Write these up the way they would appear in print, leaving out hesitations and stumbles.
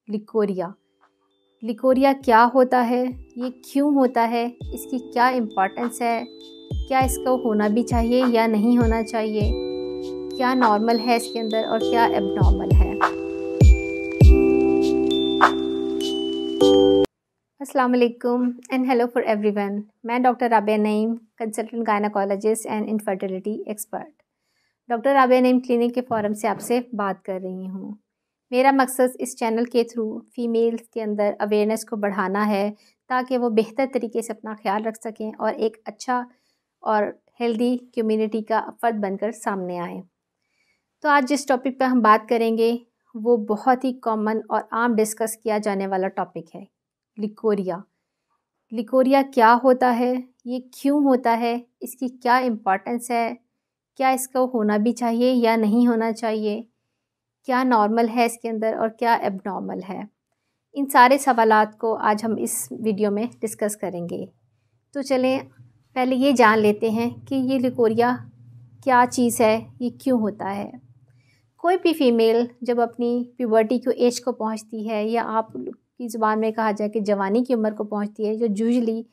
Leucorrhoea. Leucorrhoea क्या होता है, ये क्यों होता है, इसकी क्या इम्पोर्टेंस है, क्या इसको होना भी चाहिए या नहीं होना चाहिए, क्या नॉर्मल है इसके अंदर और क्या एबनॉर्मल है। अस्सलाम वालेकुम एंड हेलो फॉर एवरीवन। मैं doctor Rabia Naeem, consultant gynaecologist and infertility expert, doctor Rabia Naeem clinic के फोरम से आपसे बात कर रही हूँ। मेरा मकसद इस चैनल के थ्रू फ़ीमेल्स के अंदर अवेयरनेस को बढ़ाना है ताकि वो बेहतर तरीके से अपना ख्याल रख सकें और एक अच्छा और हेल्दी कम्युनिटी का फ़र्द बनकर सामने आएँ। तो आज जिस टॉपिक पर हम बात करेंगे वो बहुत ही कॉमन और आम डिस्कस किया जाने वाला टॉपिक है, लिकोरिया। लिकोरिया क्या होता है, ये क्यों होता है, इसकी क्या इम्पोर्टेंस है, क्या इसको होना भी चाहिए या नहीं होना चाहिए, क्या नॉर्मल है इसके अंदर और क्या एबनॉर्मल है। इन सारे सवालात को आज हम इस वीडियो में डिस्कस करेंगे। तो चलें पहले ये जान लेते हैं कि ये लिकोरिया क्या चीज़ है, ये क्यों होता है। कोई भी फ़ीमेल जब अपनी प्यूबर्टी की एज को पहुंचती है या आप की ज़ुबान में कहा जाए कि जवानी की उम्र को पहुंचती है, जो यूजुअली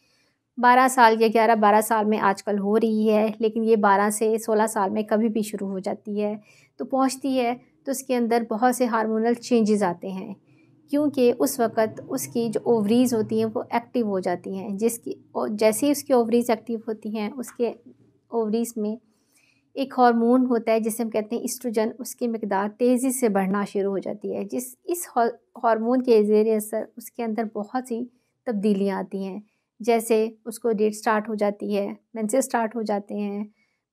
12 साल या 11-12 साल में आजकल हो रही है, लेकिन ये 12 से 16 साल में कभी भी शुरू हो जाती है, तो पहुंचती है तो उसके अंदर बहुत से हार्मोनल चेंजेस आते हैं, क्योंकि उस वक़्त उसकी जो ओवरीज़ होती हैं वो एक्टिव हो जाती हैं। जैसे ही उसकी ओवरीज़ एक्टिव होती हैं, उसके ओवरीज़ में एक हार्मोन होता है जिसे हम कहते हैं एस्ट्रोजन, उसकी मिकदार तेज़ी से बढ़ना शुरू हो जाती है। इस हार्मोन के ज़ेर असर उसके अंदर बहुत सी तब्दीलियाँ आती हैं, जैसे उसको डेट स्टार्ट हो जाती है, मेंसेस स्टार्ट हो जाते हैं,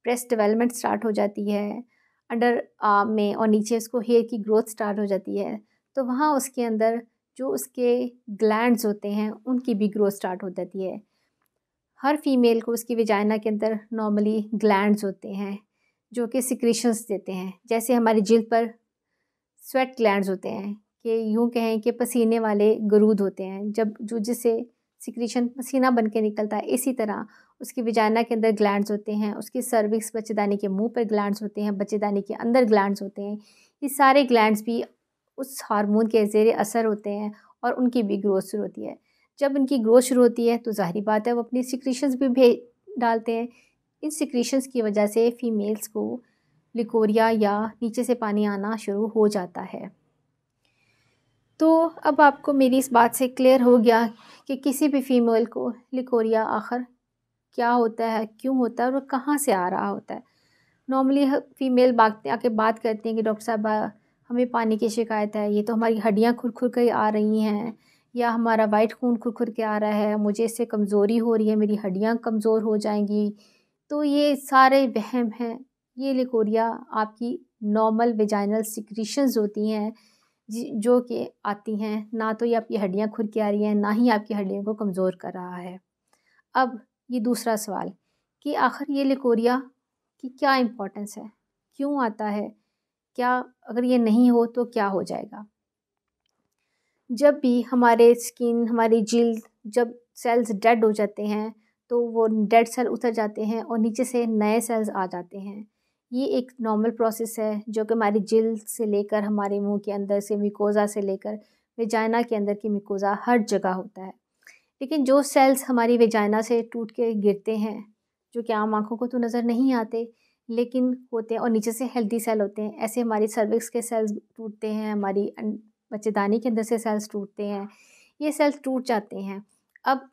ब्रेस्ट डेवलपमेंट स्टार्ट हो जाती है, अंडर आर्म में और नीचे उसको हेयर की ग्रोथ स्टार्ट हो जाती है। तो वहाँ उसके अंदर जो उसके ग्लैंड्स होते हैं उनकी भी ग्रोथ स्टार्ट हो जाती है। हर फीमेल को उसकी वजाइना के अंदर नॉर्मली ग्लैंड्स होते हैं जो कि सिक्रीशंस देते हैं, जैसे हमारी जिल्द पर स्वेट ग्लैंड्स होते हैं, कि यूँ कहें कि पसीने वाले गरूद होते हैं, जब जो जिससे सिक्रीशन पसीना बन के निकलता है। इसी तरह उसकी वजाइना के अंदर ग्लैंड्स होते हैं, उसकी सर्विक्स बच्चेदानी के मुंह पर ग्लैंड्स होते हैं, बच्चेदानी के अंदर ग्लैंड्स होते हैं। ये सारे ग्लैंड्स भी उस हार्मोन के ज़ेर असर होते हैं और उनकी भी ग्रोथ शुरू होती है। जब उनकी ग्रोथ शुरू होती है तो ज़ाहिर बात है वो अपनी सिक्रीशंस भी भेज डालते हैं। इन सिक्रीशंस की वजह से फ़ीमेल्स को लिकोरिया या नीचे से पानी आना शुरू हो जाता है। तो अब आपको मेरी इस बात से क्लियर हो गया कि किसी भी फ़ीमेल को लिकोरिया आखिर क्या होता है, क्यों होता है और वो कहाँ से आ रहा होता है। नॉर्मली फ़ीमेल आके बात करती हैं कि डॉक्टर साहब हमें पानी की शिकायत है, ये तो हमारी हड्डियाँ खुर-खुर के आ रही हैं, या हमारा वाइट खून खुर-खुर के आ रहा है, मुझे इससे कमज़ोरी हो रही है, मेरी हड्डियाँ कमज़ोर हो जाएंगी। तो ये सारे वहम हैं। ये लिकोरिया आपकी नॉर्मल वेजाइनल सिक्रीशंस होती हैं जो कि आती हैं, ना तो ये आपकी हड्डियाँ खुर के आ रही हैं, ना ही आपकी हड्डियों को कमज़ोर कर रहा है। अब ये दूसरा सवाल कि आखिर ये लिकोरिया की क्या इम्पोर्टेंस है, क्यों आता है, क्या अगर ये नहीं हो तो क्या हो जाएगा। जब भी हमारे स्किन, हमारी जिल्द, जब सेल्स डेड हो जाते हैं तो वो डेड सेल उतर जाते हैं और नीचे से नए सेल्स आ जाते हैं। ये एक नॉर्मल प्रोसेस है जो कि हमारी जिल्द से लेकर हमारे मुंह के अंदर से मिकोज़ा से लेकर वेजाइना के अंदर की मिकोज़ा हर जगह होता है। लेकिन जो सेल्स हमारी वेजाइना से टूट के गिरते हैं, जो कि आम आँखों को तो नज़र नहीं आते लेकिन होते हैं और नीचे से हेल्दी सेल होते हैं, ऐसे हमारी सर्विक्स के सेल्स टूटते हैं, हमारी बच्चेदानी के अंदर से सेल्स टूटते हैं, ये सेल्स टूट जाते हैं। अब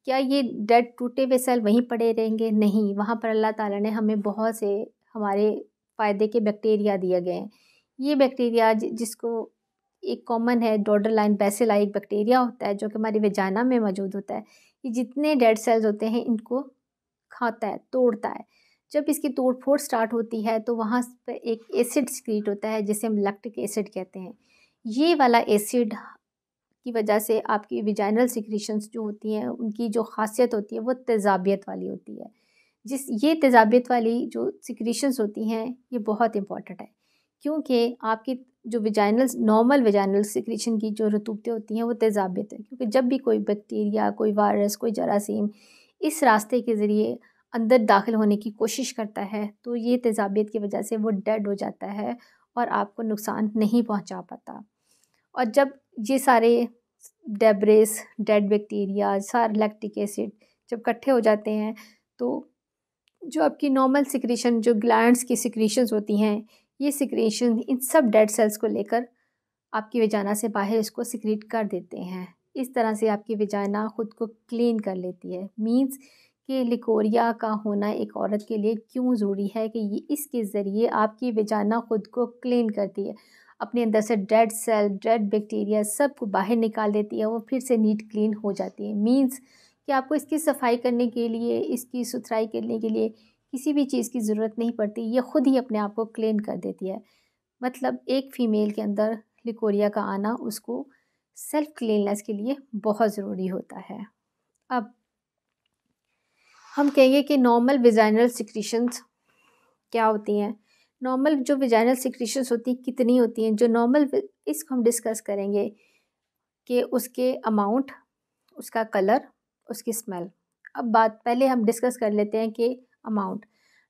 क्या ये डेड टूटे हुए सेल वहीं पड़े रहेंगे? नहीं, वहाँ पर अल्लाह ताला ने हमें बहुत से हमारे फ़ायदे के बैक्टीरिया दिए गए हैं। ये बैक्टीरिया जिसको एक कॉमन है डॉर्डरलाइन बेसिलाई एक बैक्टीरिया होता है जो कि हमारी वेजाइना में मौजूद होता है। ये जितने डेड सेल्स होते हैं इनको खाता है, तोड़ता है। जब इसकी तोड़-फोड़ स्टार्ट होती है तो वहाँ पे एक एसिड सिक्रीट होता है जिसे हम लैक्टिक एसिड कहते हैं। ये वाला एसिड की वजह से आपकी वेजाइनल सिक्रीशंस जो होती हैं उनकी जो ख़ासियत होती है वो तेज़ाबियत वाली होती है। ये तेज़ाबियत वाली जो सिक्रीशंस होती हैं ये बहुत इम्पॉर्टेंट है, क्योंकि आपकी जो नॉर्मल वेजाइनल सिक्रीशन की जो रतूबतें होती हैं वो तेज़ाबियत है, क्योंकि जब भी कोई बैक्टीरिया, कोई वायरस, कोई जरासीम इस रास्ते के ज़रिए अंदर दाखिल होने की कोशिश करता है तो ये तेज़ाबियत की वजह से वो डेड हो जाता है और आपको नुकसान नहीं पहुंचा पाता। और जब ये सारे डेब्रिस, डेड बैक्टीरिया, सारा लैक्टिक एसिड जब इकट्ठे हो जाते हैं तो जो आपकी नॉर्मल सिक्रीशन, जो ग्लैंड्स की सिक्रीशंस होती हैं, ये सिक्रीशन इन सब डेड सेल्स को लेकर आपकी वजाना से बाहर इसको सिक्रीट कर देते हैं। इस तरह से आपकी वजाना ख़ुद को क्लीन कर लेती है। मींस कि लिकोरिया का होना एक औरत के लिए क्यों ज़रूरी है कि ये इसके ज़रिए आपकी वजाना ख़ुद को क्लीन करती है, अपने अंदर से डेड सेल, डेड बैक्टीरिया सब को बाहर निकाल देती है, वो फिर से नीट क्लीन हो जाती है। मींस कि आपको इसकी सफाई करने के लिए, इसकी सुथराई करने के लिए किसी भी चीज़ की ज़रूरत नहीं पड़ती, ये ख़ुद ही अपने आप को क्लीन कर देती है। मतलब एक फ़ीमेल के अंदर लिकोरिया का आना उसको सेल्फ क्लीननेस के लिए बहुत ज़रूरी होता है। अब हम कहेंगे कि नॉर्मल वेजाइनल सिक्रीशंस क्या होती हैं। नॉर्मल जो वेजाइनल सिक्रीशंस होती हैं कितनी होती हैं, जो नॉर्मल, इसको हम डिस्कस करेंगे कि उसके अमाउंट, उसका कलर, उसकी स्मेल। अब बात पहले हम डिस्कस कर लेते हैं कि अमाउंट।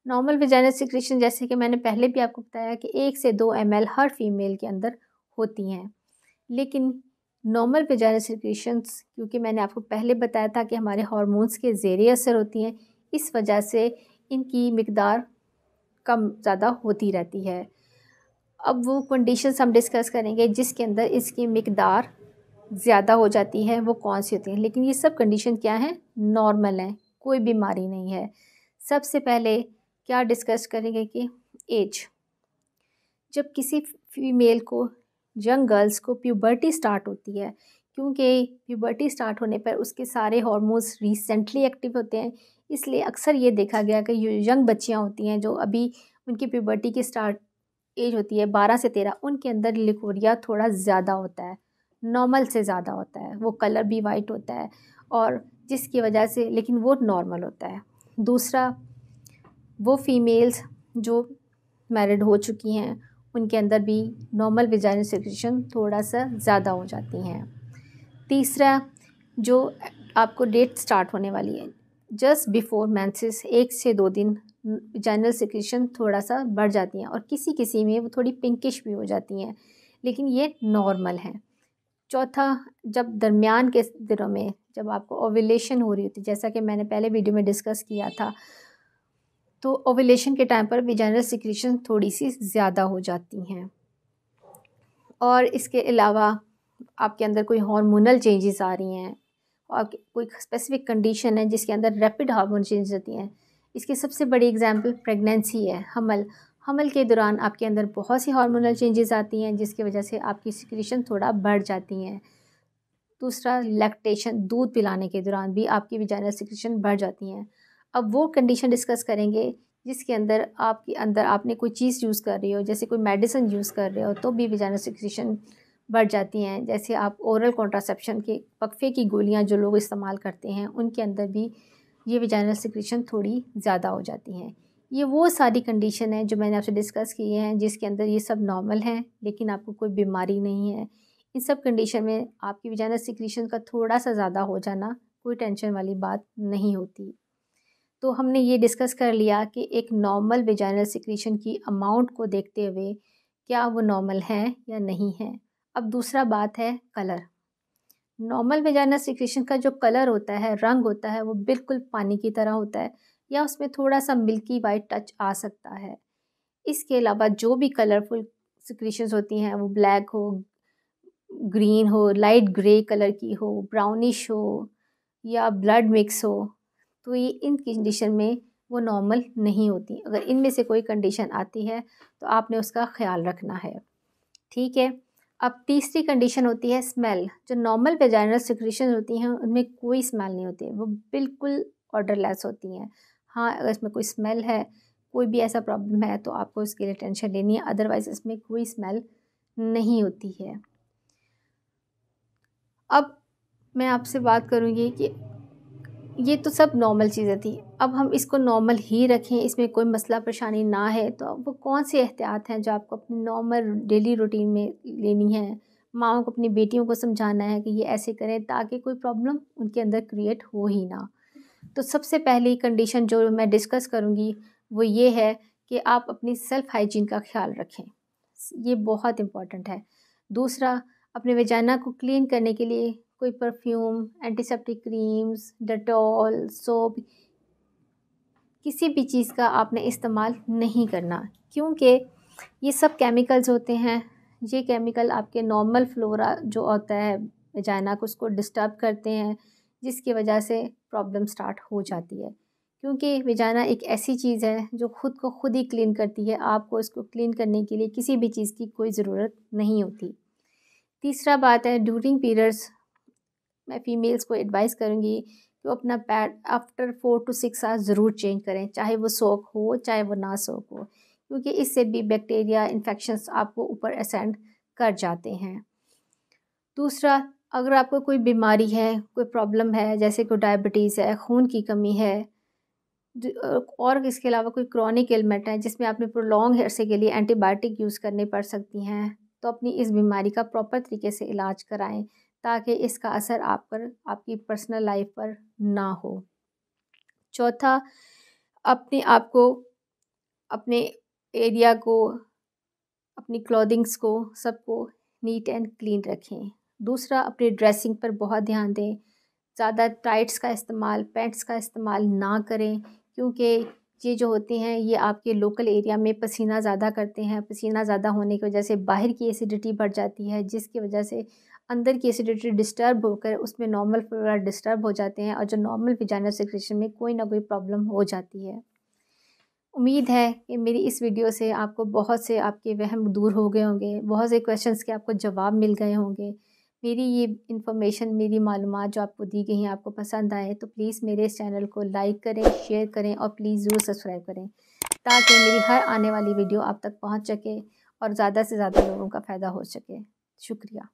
नॉर्मल वेजाइनल सिक्रीशन जैसे कि मैंने पहले भी आपको बताया कि 1 से 2 ml हर फीमेल के अंदर होती हैं। लेकिन नॉर्मल वेजाइनल सिक्रीशंस, क्योंकि मैंने आपको पहले बताया था कि हमारे हार्मोन्स के ज़ेरे असर होती हैं, इस वजह से इनकी मिकदार कम ज़्यादा होती रहती है। अब वो कंडीशंस हम डिस्कस करेंगे जिसके अंदर इसकी मिकदार ज़्यादा हो जाती है, वो कौन सी होती हैं। लेकिन ये सब कंडीशन क्या हैं, नॉर्मल हैं, कोई बीमारी नहीं है। सबसे पहले क्या डिस्कस करेंगे कि एज। जब किसी फीमेल को, यंग गर्ल्स को प्यूबर्टी स्टार्ट होती है, क्योंकि प्यूबर्टी स्टार्ट होने पर उसके सारे हार्मोन्स रिसेंटली एक्टिव होते हैं, इसलिए अक्सर ये देखा गया कि जो यंग बच्चियां होती हैं, जो अभी उनकी प्यूबर्टी की स्टार्ट एज होती है 12 से 13, उनके अंदर लिकोरिया थोड़ा ज़्यादा होता है, नॉर्मल से ज़्यादा होता है। वो कलर भी वाइट होता है और जिसकी वजह से, लेकिन वो नॉर्मल होता है। दूसरा, वो फीमेल्स जो मैरिड हो चुकी हैं उनके अंदर भी नॉर्मल वेजाइनल सिक्रीशन थोड़ा सा ज़्यादा हो जाती हैं। तीसरा, जो आपको डेट स्टार्ट होने वाली है, जस्ट बिफोर मेंसेस 1 से 2 दिन वेजाइनल सिक्रीशन थोड़ा सा बढ़ जाती हैं और किसी किसी में वो थोड़ी पिंकिश भी हो जाती हैं, लेकिन ये नॉर्मल हैं। चौथा, जब दरमियान के दिनों में जब आपको ओव्यूलेशन हो रही होती है, जैसा कि मैंने पहले वीडियो में डिस्कस किया था, तो ओव्यूलेशन के टाइम पर वेजाइनल सिक्रीशन थोड़ी सी ज़्यादा हो जाती हैं। और इसके अलावा आपके अंदर कोई हार्मोनल चेंजेस आ रही हैं और कोई स्पेसिफिक कंडीशन है जिसके अंदर रैपिड हार्मोन चेंजेस होती हैं। इसकी सबसे बड़ी एग्जांपल प्रेगनेंसी है, हमल के दौरान आपके अंदर बहुत सी हार्मोनल चेंजेस आती हैं जिसकी वजह से आपकी सिक्रीशन थोड़ा बढ़ जाती हैं। दूसरा, लैक्टेशन, दूध पिलाने के दौरान भी आपकी वेजाइनल सिक्रीशन बढ़ जाती हैं। अब वो कंडीशन डिस्कस करेंगे जिसके अंदर आपने कोई चीज़ यूज़ कर रही हो, जैसे कोई मेडिसिन यूज़ कर रहे हो, तो भी वेजाइनल सिक्रीशन बढ़ जाती हैं। जैसे आप ओरल कॉन्ट्रासेप्शन के वक्फे की गोलियां जो लोग इस्तेमाल करते हैं, उनके अंदर भी ये वेजाइनल सिक्रीशन थोड़ी ज़्यादा हो जाती हैं। ये वो सारी कंडीशन है जो मैंने आपसे डिस्कस किए हैं जिसके अंदर ये सब नॉर्मल हैं, लेकिन आपको कोई बीमारी नहीं है। इन सब कंडीशन में आपकी वेजाइनल सिक्रीशन का थोड़ा सा ज़्यादा हो जाना कोई टेंशन वाली बात नहीं होती। तो हमने ये डिस्कस कर लिया कि एक नॉर्मल वेजाइनल सिक्रीशन की अमाउंट को देखते हुए क्या वो नॉर्मल है या नहीं है। अब दूसरा बात है कलर। नॉर्मल वेजाइनल सिक्रीशन का जो कलर होता है, रंग होता है, वो बिल्कुल पानी की तरह होता है या उसमें थोड़ा सा मिल्की वाइट टच आ सकता है। इसके अलावा जो भी कलरफुल सिक्रीशंस होती हैं, वो ब्लैक हो, ग्रीन हो, लाइट ग्रे कलर की हो, ब्राउनिश हो या ब्लड मिक्स हो, तो ये इन कंडीशन में वो नॉर्मल नहीं होती। अगर इनमें से कोई कंडीशन आती है तो आपने उसका ख्याल रखना है, ठीक है। अब तीसरी कंडीशन होती है स्मेल। जो नॉर्मल वेजाइनल सिक्रीशन होती हैं उनमें कोई स्मेल नहीं होती है, वो बिल्कुल ऑर्डरलेस होती हैं। हाँ, अगर इसमें कोई स्मेल है, कोई भी ऐसा प्रॉब्लम है तो आपको इसके लिए टेंशन लेनी है, अदरवाइज़ इसमें कोई स्मेल नहीं होती है। अब मैं आपसे बात करूँगी कि ये तो सब नॉर्मल चीज़ें थी। अब हम इसको नॉर्मल ही रखें, इसमें कोई मसला परेशानी ना है, तो अब वो कौन सी एहतियात हैं जो आपको अपनी नॉर्मल डेली रूटीन में लेनी है। माँओं को, अपनी बेटियों को समझाना है कि ये ऐसे करें ताकि कोई प्रॉब्लम उनके अंदर क्रिएट हो ही ना। तो सबसे पहली कंडीशन जो मैं डिस्कस करूँगी वो ये है कि आप अपनी सेल्फ़ हाइजीन का ख्याल रखें, ये बहुत इम्पॉर्टेंट है। दूसरा, अपने वेजाइना को क्लीन करने के लिए कोई perfume, antiseptic creams, Dettol, soap, किसी भी चीज़ का आपने इस्तेमाल नहीं करना, क्योंकि ये सब केमिकल्स होते हैं। ये केमिकल आपके नॉर्मल फ्लोरा जो होता है वेजाइना को, उसको डिस्टर्ब करते हैं, जिसकी वजह से प्रॉब्लम स्टार्ट हो जाती है। क्योंकि वेजाइना एक ऐसी चीज़ है जो ख़ुद को खुद ही क्लीन करती है, आपको इसको क्लीन करने के लिए किसी भी चीज़ की कोई ज़रूरत नहीं होती। तीसरा बात है, ड्यूरिंग पीरियड्स मैं फ़ीमेल्स को एडवाइस करूँगी कि वो अपना पैड आफ्टर 4 to 6 आवर्स ज़रूर चेंज करें, चाहे वो सोक हो चाहे वो ना सोक हो, क्योंकि इससे भी बैक्टीरिया इन्फेक्शंस आपको ऊपर असेंड कर जाते हैं। दूसरा, अगर आपको कोई बीमारी है, कोई प्रॉब्लम है, जैसे कोई डायबिटीज़ है, खून की कमी है, और इसके अलावा कोई क्रॉनिक एलिमेंट है जिसमें आपने प्रोलॉन्ग अरसे के लिए एंटीबायोटिक यूज़ करनी पड़ सकती हैं, तो अपनी इस बीमारी का प्रॉपर तरीके से इलाज कराएं, ताकि इसका असर आप पर, आपकी पर्सनल लाइफ पर ना हो। चौथा, अपने आप को, अपने एरिया को, अपनी क्लॉथिंग्स को, सबको नीट एंड क्लीन रखें। दूसरा, अपनी ड्रेसिंग पर बहुत ध्यान दें। ज़्यादा टाइट्स का इस्तेमाल, पैंट्स का इस्तेमाल ना करें, क्योंकि ये जो होते हैं ये आपके लोकल एरिया में पसीना ज़्यादा करते हैं। पसीना ज़्यादा होने की वजह से बाहर की एसिडिटी बढ़ जाती है, जिसकी वजह से अंदर की एसिडिटी डिस्टर्ब होकर उसमें नॉर्मल फ्लोरा डिस्टर्ब हो जाते हैं, और जो नॉर्मल वेजाइनल सेक्रेशन में कोई ना कोई प्रॉब्लम हो जाती है। उम्मीद है कि मेरी इस वीडियो से आपको बहुत से आपके वहम दूर हो गए होंगे, बहुत से क्वेश्चंस के आपको जवाब मिल गए होंगे। मेरी ये इन्फॉर्मेशन, मेरी मालूमात जो आपको दी गई हैं आपको पसंद आए तो प्लीज़ मेरे इस चैनल को लाइक करें, शेयर करें और प्लीज़ ज़रूर सब्सक्राइब करें, ताकि मेरी हर आने वाली वीडियो आप तक पहुंच सके और ज़्यादा से ज़्यादा लोगों का फ़ायदा हो सके। शुक्रिया।